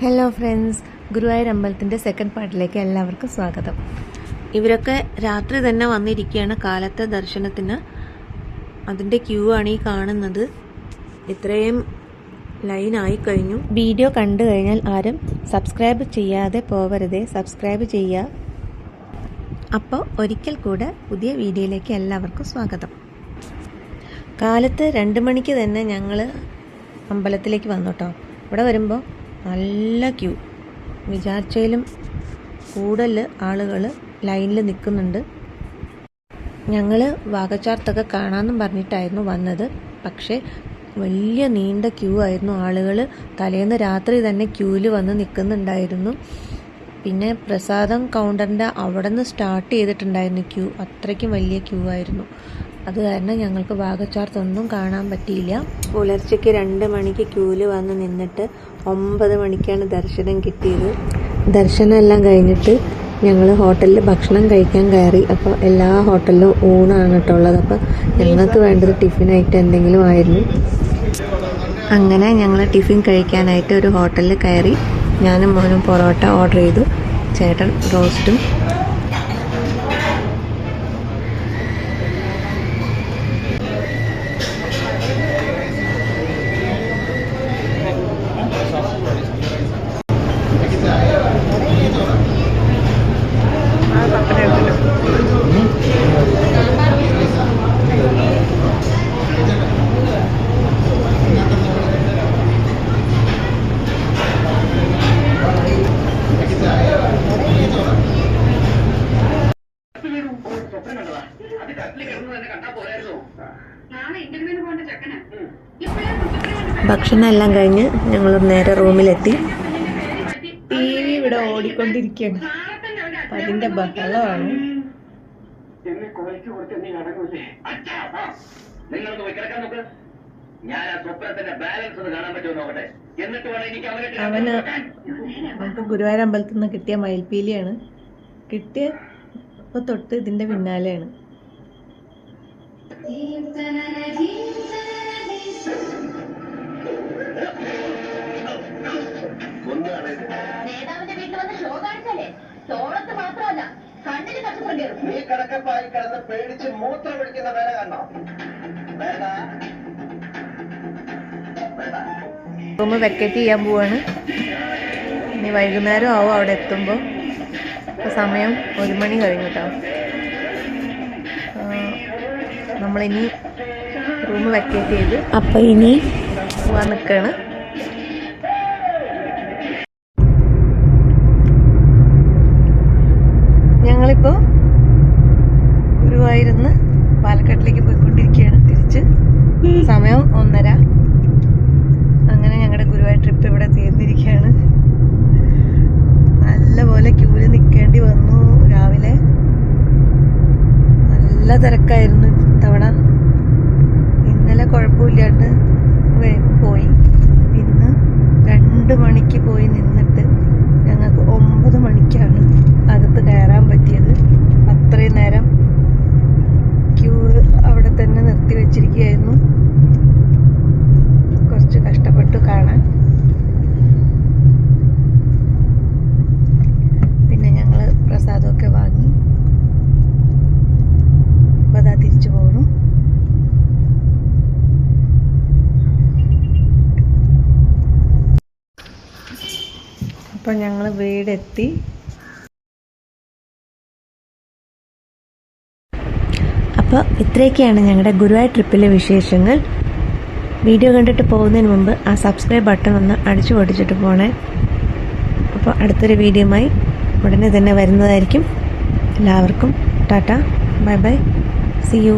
Hello friends, Guruvayur അമ്പലത്തിൻ്റെ second പാർട്ടിലേക്ക് എല്ലാവർക്കും സ്വാഗതം. ഇവരൊക്കെ രാത്രി തന്നെ വന്നിരിക്കുകയാണ് കാലത്തെ ദർശനത്തിന്. അതിൻ്റെ ക്യൂ ആണ് ഈ കാണുന്നത്. ഇത്രയും ലൈനായി കഴിഞ്ഞു. വീഡിയോ കണ്ടു കഴിഞ്ഞാൽ ആരും സബ്സ്ക്രൈബ് ചെയ്യാതെ പോവരുതേ, സബ്സ്ക്രൈബ് ചെയ്യുക. അപ്പോൾ ഒരിക്കൽ കൂടെ പുതിയ വീഡിയോയിലേക്ക് എല്ലാവർക്കും സ്വാഗതം. കാലത്ത് 2 മണിക്ക് തന്നെ ഞങ്ങൾ അമ്പലത്തിലേക്ക് വന്നു കേട്ടോ. ഇവിടെ വരുമ്പോൾ നല്ല ക്യൂ, വിചാരിച്ചതിലും കൂടുതൽ ആളുകൾ ലൈനിൽ നിൽക്കുന്നുണ്ട്. ഞങ്ങൾ വാകച്ചാർത്തൊക്കെ കാണാമെന്നും പറഞ്ഞിട്ടായിരുന്നു വന്നത്. പക്ഷേ വലിയ നീണ്ട ക്യൂ ആയിരുന്നു. ആളുകൾ തലേന്ന് രാത്രി തന്നെ ക്യൂവിൽ വന്ന് നിൽക്കുന്നുണ്ടായിരുന്നു. പിന്നെ പ്രസാദം കൗണ്ടറിൻ്റെ അവിടെ നിന്ന് സ്റ്റാർട്ട് ചെയ്തിട്ടുണ്ടായിരുന്നു ക്യൂ. അത്രയ്ക്കും വലിയ ക്യൂ ആയിരുന്നു. അത് കാരണം ഞങ്ങൾക്ക് വാകച്ചാർത്തൊന്നും കാണാൻ പറ്റിയില്ല. പുലർച്ചയ്ക്ക് 2 മണിക്ക് ക്യൂവിൽ വന്ന് നിന്നിട്ട് 9 മണിക്കാണ് ദർശനം കിട്ടിയത്. ദർശനം എല്ലാം കഴിഞ്ഞിട്ട് ഞങ്ങൾ ഹോട്ടലിൽ ഭക്ഷണം കഴിക്കാൻ കയറി. അപ്പോൾ എല്ലാ ഹോട്ടലിലും ഊണാണ് കേട്ടുള്ളത്. അപ്പോൾ ഞങ്ങൾക്ക് വേണ്ടത് ടിഫിനായിട്ട് എന്തെങ്കിലും ആയിരുന്നു. അങ്ങനെ ഞങ്ങൾ ടിഫിൻ കഴിക്കാനായിട്ട് ഒരു ഹോട്ടലിൽ കയറി. ഞാനും മോനും പൊറോട്ട ഓർഡർ ചെയ്തു, ചേട്ടൻ റോസ്റ്റും. ഭക്ഷണം എല്ലാം കഴിഞ്ഞ് ഞങ്ങൾ നേരെ റൂമിലെത്തി. ടി വി ഇവിടെ ഓടിക്കൊണ്ടിരിക്കുകയാണ്. അപ്പം അതിൻ്റെ ബഹളമാണ്. അവന് നമുക്ക് ഗുരുവായൂർ അമ്പലത്തിൽ നിന്ന് കിട്ടിയ മയിൽപ്പീലിയാണ്. കിട്ടിയ ഇപ്പൊ തൊട്ട് ഇതിന്റെ പിന്നാലെയാണ്. റൂം വെക്കേറ്റ് ചെയ്യാൻ പോവാണ്. ഇനി വൈകുന്നേരം ആവും അവിടെ എത്തുമ്പോൾ. സമയം 1 മണി കഴിഞ്ഞു കേട്ടോ. നമ്മളിനി റൂം വെക്കേറ്റ് ചെയ്ത് അപ്പം ഇനി പോവാൻ നിൽക്കുകയാണ്. ഞങ്ങളിപ്പോൾ ഗുരുവായൂരിന്ന് പാലക്കാട്ടിലേക്ക് പോയിക്കൊണ്ടിരിക്കുകയാണ് തിരിച്ച്. സമയം 1:30. അങ്ങനെ ഞങ്ങളുടെ ഗുരുവായൂർ ട്രിപ്പ് ഇവിടെ തീർന്നിരിക്കുകയാണ്. നല്ലപോലെ ക്യൂവിൽ നിൽക്കേണ്ടി വന്നു. രാവിലെ നല്ല തിരക്കായിരുന്നു ഇത്തവണ. ഇന്നലെ കുഴപ്പമില്ലാണ്ട് പോയി. ഇന്ന് 2 മണിക്ക് പോയി നിന്നിട്ട് ഞങ്ങൾക്ക് 9 മണിക്കാണ് അകത്ത് കയറാൻ പറ്റിയത്. അത്രയും നേരം ക്യൂ അവിടെ തന്നെ നിർത്തി വെച്ചിരിക്കുകയായിരുന്നു. കുറച്ച് കഷ്ടപ്പെട്ടു കാണാൻ. പിന്നെ ഞങ്ങൾ പ്രസാദമൊക്കെ വാങ്ങി അപ്പോൾ അതാ തിരിച്ചു പോകണം. അപ്പം ഞങ്ങൾ വീടെത്തി. അപ്പോൾ ഇത്രയൊക്കെയാണ് ഞങ്ങളുടെ ഗുരുവായൂർ ട്രിപ്പിലെ വിശേഷങ്ങൾ. വീഡിയോ കണ്ടിട്ട് പോകുന്നതിന് മുമ്പ് ആ സബ്സ്ക്രൈബ് ബട്ടൺ ഒന്ന് അടിച്ചു പൊടിച്ചിട്ട് പോണേ. അപ്പോൾ അടുത്തൊരു വീഡിയോയുമായി ഉടനെ തന്നെ വരുന്നതായിരിക്കും. എല്ലാവർക്കും ta-ta, bye bye, see U.